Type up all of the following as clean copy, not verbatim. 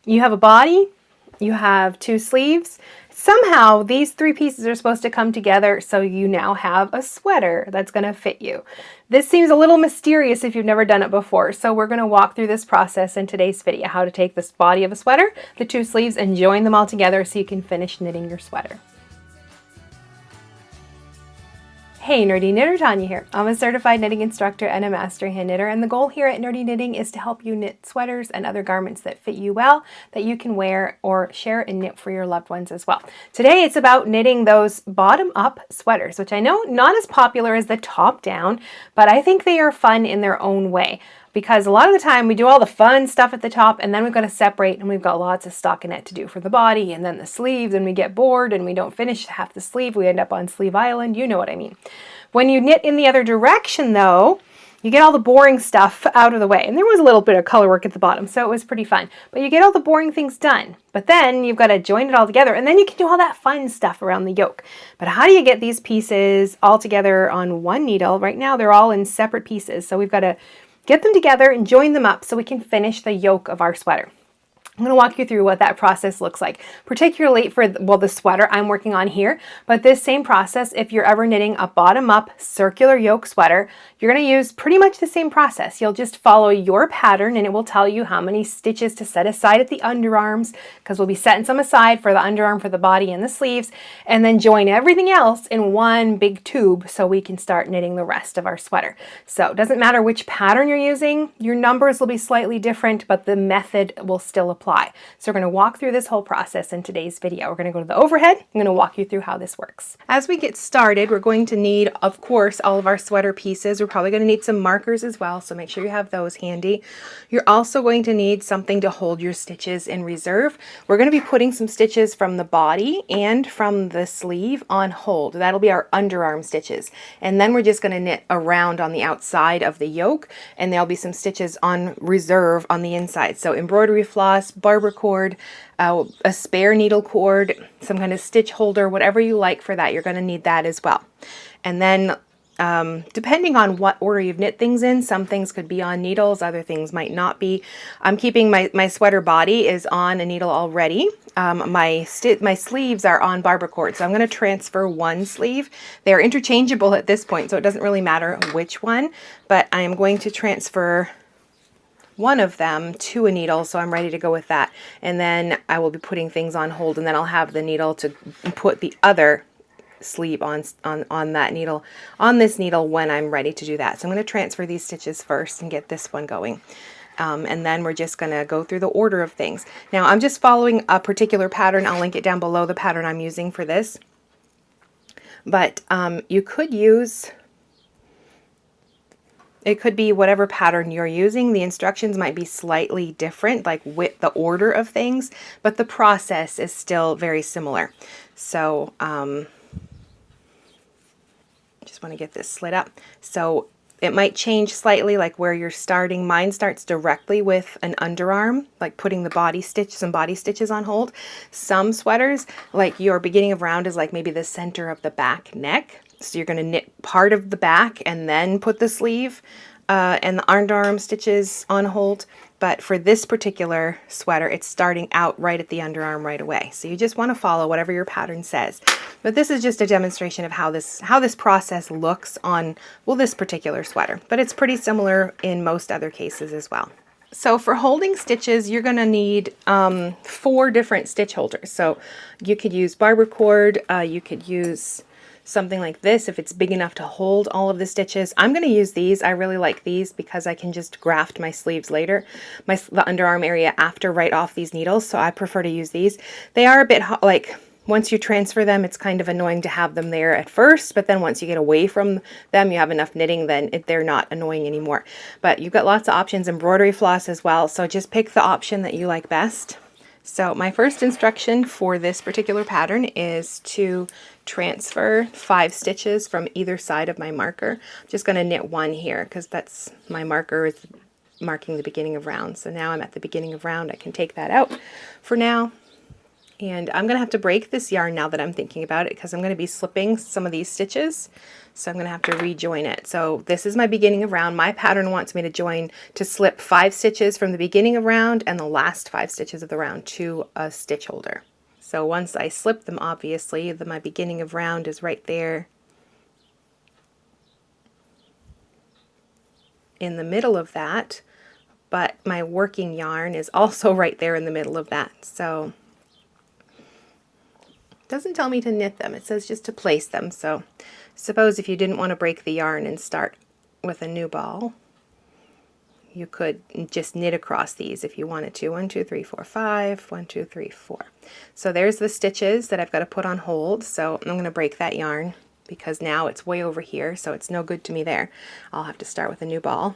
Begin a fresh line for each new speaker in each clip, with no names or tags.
You have a body, you have 2 sleeves. Somehow these 3 pieces are supposed to come together so you now have a sweater that's going to fit you. This seems a little mysterious if you've never done it before, so we're going to walk through this process in today's video, how to take this body of a sweater, the 2 sleeves, and join them all together so you can finish knitting your sweater. Hey Nerdy Knitter, Tanya here. I'm a certified knitting instructor and a master hand knitter, and the goal here at Nerdy Knitting is to help you knit sweaters and other garments that fit you well, that you can wear or share and knit for your loved ones as well. Today it's about knitting those bottom-up sweaters, which I know not as popular as the top-down, but I think they are fun in their own way. Because a lot of the time we do all the fun stuff at the top and then we've got to separate and we've got lots of stockinette to do for the body and then the sleeves, and we get bored and we don't finish half the sleeve. We end up on Sleeve Island. You know what I mean. When you knit in the other direction though, you get all the boring stuff out of the way. And there was a little bit of color work at the bottom, so it was pretty fun. But you get all the boring things done. But then you've got to join it all together, and then you can do all that fun stuff around the yoke. But how do you get these pieces all together on one needle? Right now they're all in separate pieces, so we've got to get them together and join them up so we can finish the yoke of our sweater. I'm going to walk you through what that process looks like, particularly for, well, the sweater I'm working on here, but this same process, if you're ever knitting a bottom-up circular yoke sweater, you're going to use pretty much the same process. You'll just follow your pattern and it will tell you how many stitches to set aside at the underarms, because we'll be setting some aside for the underarm, for the body, and the sleeves, and then join everything else in one big tube so we can start knitting the rest of our sweater. So it doesn't matter which pattern you're using, your numbers will be slightly different, but the method will still apply. So we're going to walk through this whole process in today's video. We're going to go to the overhead. I'm going to walk you through how this works. As we get started, we're going to need, of course, all of our sweater pieces. We're probably going to need some markers as well, so make sure you have those handy. You're also going to need something to hold your stitches in reserve. We're going to be putting some stitches from the body and from the sleeve on hold. That'll be our underarm stitches. And then we're just going to knit around on the outside of the yoke, and there'll be some stitches on reserve on the inside. So embroidery floss, barber cord, a spare needle cord, some kind of stitch holder, whatever you like for that, you're going to need that as well. And then depending on what order you've knit things in, some things could be on needles, other things might not be. I'm keeping my sweater body is on a needle already. My sleeves are on barber cord, so I'm going to transfer one sleeve. They're interchangeable at this point, so it doesn't really matter which one, but I am going to transfer one of them to a needle, so I'm ready to go with that. And then I will be putting things on hold, and then I'll have the needle to put the other sleeve on that needle, on this needle, when I'm ready to do that. So I'm going to transfer these stitches first and get this one going. And then we're just going to go through the order of things. Now I'm just following a particular pattern. I'll link it down below, the pattern I'm using for this. But you could use, it could be whatever pattern you're using. The instructions might be slightly different, like with the order of things, but the process is still very similar. So just want to get this slid up. So it might change slightly, like where you're starting. Mine starts directly with an underarm, like putting the body stitch, some body stitches on hold. Some sweaters, like your beginning of round is like maybe the center of the back neck. So you're going to knit part of the back and then put the sleeve and the underarm stitches on hold. But for this particular sweater, it's starting out right at the underarm right away. So you just want to follow whatever your pattern says. But this is just a demonstration of how this process looks on, well, this particular sweater. But it's pretty similar in most other cases as well. So for holding stitches, you're going to need 4 different stitch holders. So you could use barber cord, you could use something like this if it's big enough to hold all of the stitches. I'm going to use these. I really like these because I can just graft my sleeves later, the underarm area after, right off these needles. So I prefer to use these. They are a bit like, once you transfer them, it's kind of annoying to have them there at first, but then once you get away from them, you have enough knitting, then they're not annoying anymore. But you've got lots of options, embroidery floss as well, so just pick the option that you like best. So my first instruction for this particular pattern is to transfer 5 stitches from either side of my marker. I'm just going to knit one here because that's my marker is marking the beginning of round. So now I'm at the beginning of round. I can take that out for now. And I'm going to have to break this yarn now that I'm thinking about it, because I'm going to be slipping some of these stitches. So I'm going to have to rejoin it. So this is my beginning of round. My pattern wants me to slip 5 stitches from the beginning of round and the last 5 stitches of the round to a stitch holder. So once I slip them, obviously, my beginning of round is right there in the middle of that, but my working yarn is also right there in the middle of that. So it doesn't tell me to knit them, it says just to place them. So suppose if you didn't want to break the yarn and start with a new ball, you could just knit across these if you wanted to. 1, 2, 3, 4, 5, 1, 2, 3, 4. So there's the stitches that I've got to put on hold. So I'm going to break that yarn because now it's way over here, so it's no good to me there. I'll have to start with a new ball.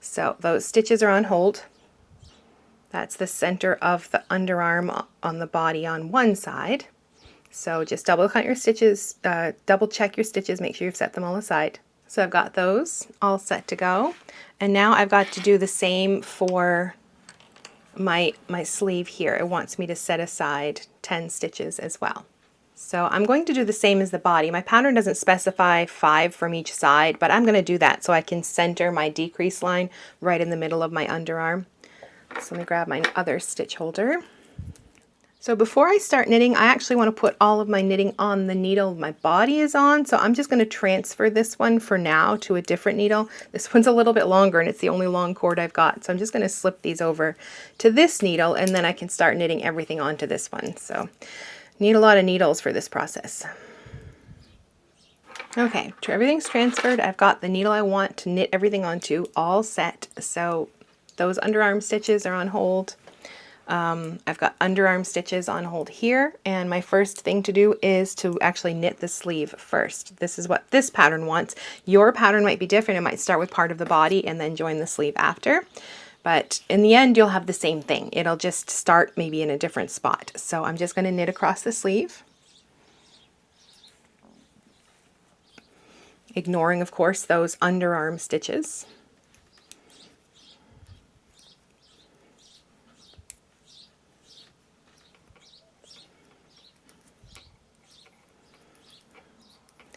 So those stitches are on hold. That's the center of the underarm on the body on one side. So just double count your stitches, double check your stitches, make sure you've set them all aside. So I've got those all set to go. And now I've got to do the same for my sleeve here. It wants me to set aside 10 stitches as well. So I'm going to do the same as the body. My pattern doesn't specify 5 from each side, but I'm going to do that so I can center my decrease line right in the middle of my underarm. So let me grab my other stitch holder. So before I start knitting, I actually want to put all of my knitting on the needle my body is on. So I'm just going to transfer this one for now to a different needle. This one's a little bit longer and it's the only long cord I've got. So I'm just going to slip these over to this needle and then I can start knitting everything onto this one. So need a lot of needles for this process. Okay, everything's transferred. I've got the needle I want to knit everything onto all set. So those underarm stitches are on hold. I've got underarm stitches on hold here, and my first thing to do is to actually knit the sleeve first. This is what this pattern wants. Your pattern might be different. It might start with part of the body and then join the sleeve after. But in the end, you'll have the same thing. It'll just start maybe in a different spot. So I'm just going to knit across the sleeve. Ignoring, of course, those underarm stitches.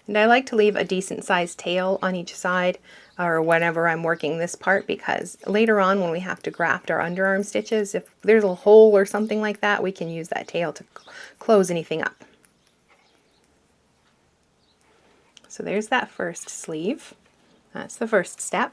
And I like to leave a decent sized tail on each side or whenever I'm working this part, because later on when we have to graft our underarm stitches, if there's a hole or something like that, we can use that tail to close anything up. So there's that first sleeve. That's the first step.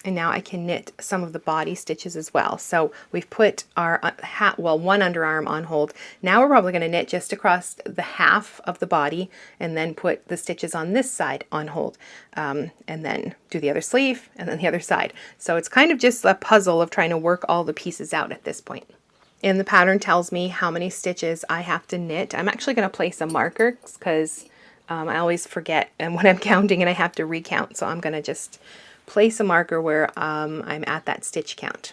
And now I can knit some of the body stitches as well. So we've put our one underarm on hold. Now we're probably going to knit just across the half of the body and then put the stitches on this side on hold. And then do the other sleeve and then the other side. So it's kind of just a puzzle of trying to work all the pieces out at this point. And the pattern tells me how many stitches I have to knit. I'm actually going to place a marker because I always forget, and when I'm counting and I have to recount. So I'm going to just place a marker where I'm at that stitch count.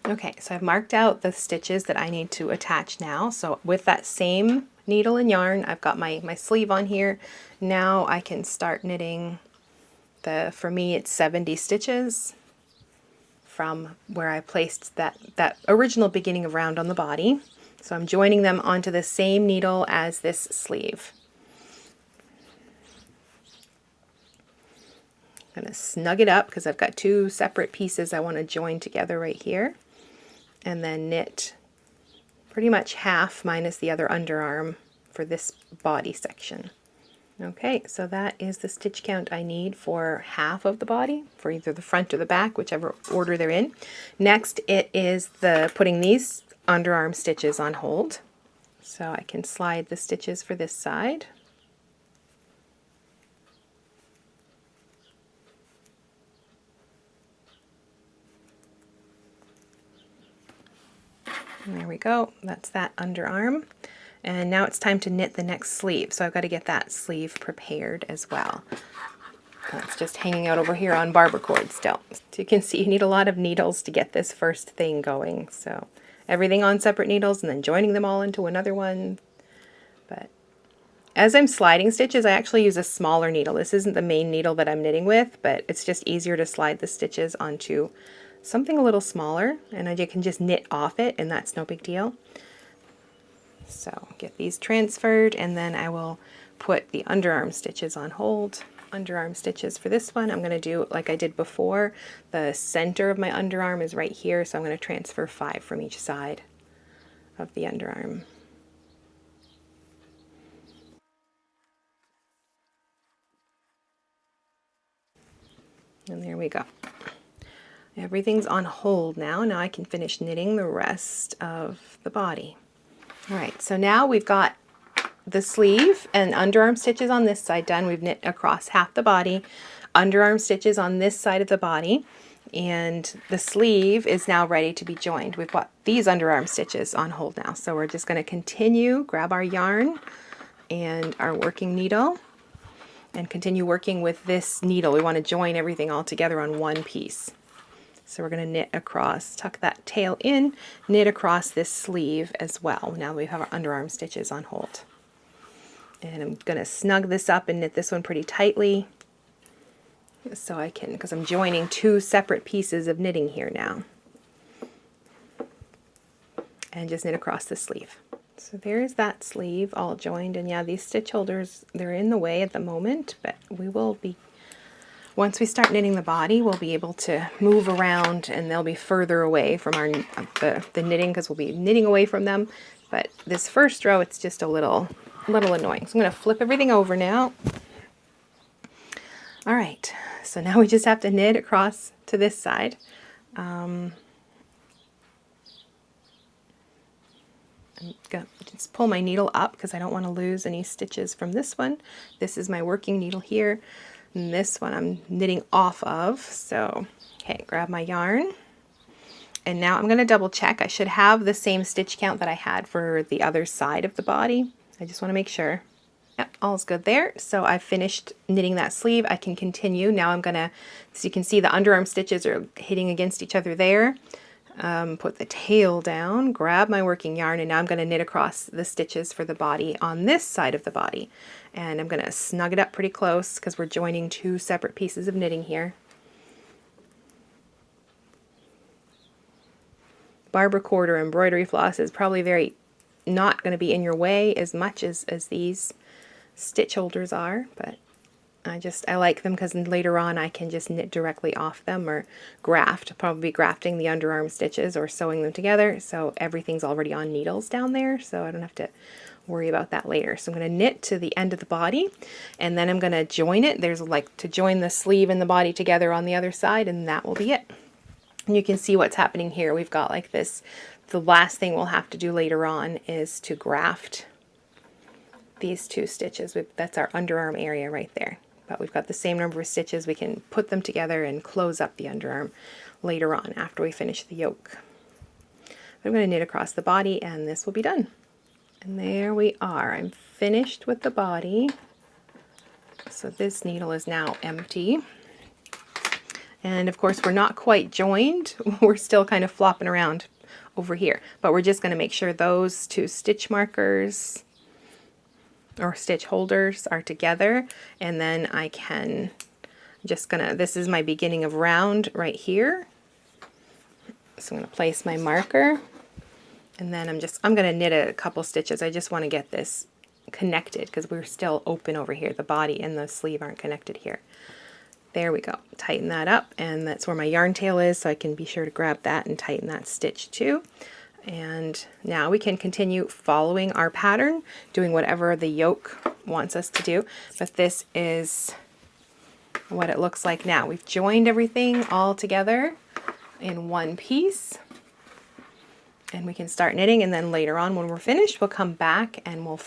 Okay, so I've marked out the stitches that I need to attach now. So with that same needle and yarn, I've got my sleeve on here. Now I can start knitting for me it's 70 stitches from where I placed that original beginning of round on the body. So I'm joining them onto the same needle as this sleeve. I'm going to snug it up because I've got 2 separate pieces I want to join together right here, and then knit pretty much half minus the other underarm for this body section. Okay, so that is the stitch count I need for half of the body, for either the front or the back, whichever order they're in. Next, it is putting these underarm stitches on hold. So I can slide the stitches for this side. And there we go, that's that underarm. And now it's time to knit the next sleeve. So I've got to get that sleeve prepared as well. That's just hanging out over here on barber cord still. So you can see you need a lot of needles to get this first thing going. So everything on separate needles and then joining them all into another one. But as I'm sliding stitches, I actually use a smaller needle. This isn't the main needle that I'm knitting with, but it's just easier to slide the stitches onto something a little smaller, and you can just knit off it, and that's no big deal. So get these transferred, and then I will put the underarm stitches on hold. Underarm stitches for this one, I'm going to do like I did before. The center of my underarm is right here, so I'm going to transfer 5 from each side of the underarm. And there we go. Everything's on hold now. Now I can finish knitting the rest of the body. All right, so now we've got the sleeve and underarm stitches on this side done. We've knit across half the body, underarm stitches on this side of the body, and the sleeve is now ready to be joined. We've got these underarm stitches on hold now, so we're just going to continue, grab our yarn and our working needle, and continue working with this needle. We want to join everything all together on one piece. So we're going to knit across, tuck that tail in, knit across this sleeve as well. Now we have our underarm stitches on hold. And I'm going to snug this up and knit this one pretty tightly so I can, because I'm joining 2 separate pieces of knitting here now. And just knit across the sleeve. So there's that sleeve all joined, and yeah, these stitch holders, they're in the way at the moment, but we will be, once we start knitting the body, we'll be able to move around, and they'll be further away from our the knitting, because we'll be knitting away from them. But this first row, it's just a little annoying. So I'm going to flip everything over now. All right, so now we just have to knit across to this side. I'm going to just pull my needle up because I don't want to lose any stitches from this one. This is my working needle here, and this one I'm knitting off of. So, okay, grab my yarn, and now I'm going to double check. I should have the same stitch count that I had for the other side of the body. I just want to make sure. Yep, all's good there. So I've finished knitting that sleeve. I can continue. Now I'm going to, so you can see the underarm stitches are hitting against each other there. Put the tail down, grab my working yarn, and now I'm going to knit across the stitches for the body on this side of the body. And I'm going to snug it up pretty close because we're joining 2 separate pieces of knitting here. Barber cord or embroidery floss is probably not going to be in your way as much as these stitch holders are, but I like them because later on I can just knit directly off them or graft, probably grafting the underarm stitches or sewing them together, so everything's already on needles down there, so I don't have to worry about that later. So I'm going to knit to the end of the body, and then I'm going to join it. There's like to join the sleeve and the body together on the other side, and that will be it. And you can see what's happening here. We've got like this, the last thing we'll have to do later on is to graft these 2 stitches. That's our underarm area right there. But we've got the same number of stitches. We can put them together and close up the underarm later on after we finish the yoke. I'm going to knit across the body, and this will be done. And there we are. I'm finished with the body. So this needle is now empty. And of course, we're not quite joined. We're still kind of flopping around over here. But we're just going to make sure those 2 stitch markers or stitch holders are together, and then I can this is my beginning of round right here, so I'm going to place my marker, and then I'm going to knit a couple stitches. I just want to get this connected because we're still open over here. The body and the sleeve aren't connected here. There we go. Tighten that up, and that's where my yarn tail is, so I can be sure to grab that and tighten that stitch too. And now we can continue following our pattern, doing whatever the yoke wants us to do. But this is what it looks like now. We've joined everything all together in one piece. And we can start knitting, and then later on when we're finished, we'll come back and we'll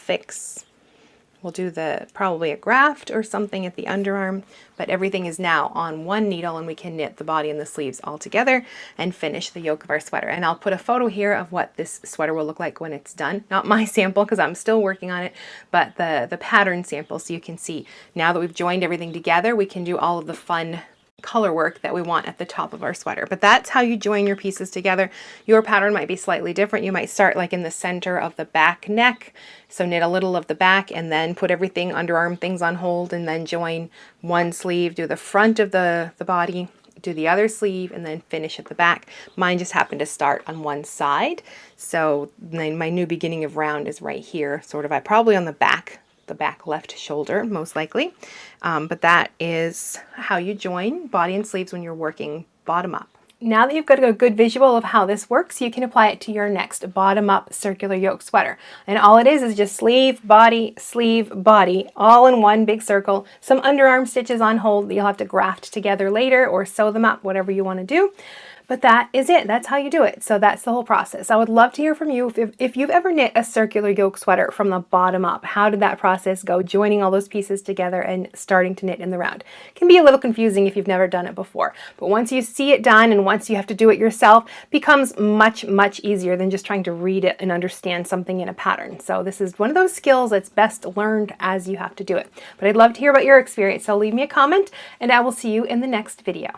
do probably a graft or something at the underarm, but everything is now on one needle, and we can knit the body and the sleeves all together and finish the yoke of our sweater. And I'll put a photo here of what this sweater will look like when it's done. Not my sample because I'm still working on it, but the pattern sample, so you can see now that we've joined everything together, we can do all of the fun color work that we want at the top of our sweater. But that's how you join your pieces together. Your pattern might be slightly different. You might start like in the center of the back neck, so knit a little of the back and then put everything underarm things on hold, and then join one sleeve, do the front of the body, do the other sleeve, and then finish at the back. Mine just happened to start on one side. So then my new beginning of round is right here, sort of probably on the back left shoulder, most likely. But that is how you join body and sleeves when you're working bottom up. Now that you've got a good visual of how this works, you can apply it to your next bottom-up circular yoke sweater. And all it is just sleeve, body, all in one big circle. Some underarm stitches on hold that you'll have to graft together later or sew them up, whatever you want to do. But that is it. That's how you do it. So that's the whole process. I would love to hear from you if you've ever knit a circular yoke sweater from the bottom up. How did that process go? Joining all those pieces together and starting to knit in the round. It can be a little confusing if you've never done it before. But once you see it done and once you have to do it yourself, it becomes much, much easier than just trying to read it and understand something in a pattern. So this is one of those skills that's best learned as you have to do it. But I'd love to hear about your experience. So leave me a comment and I will see you in the next video.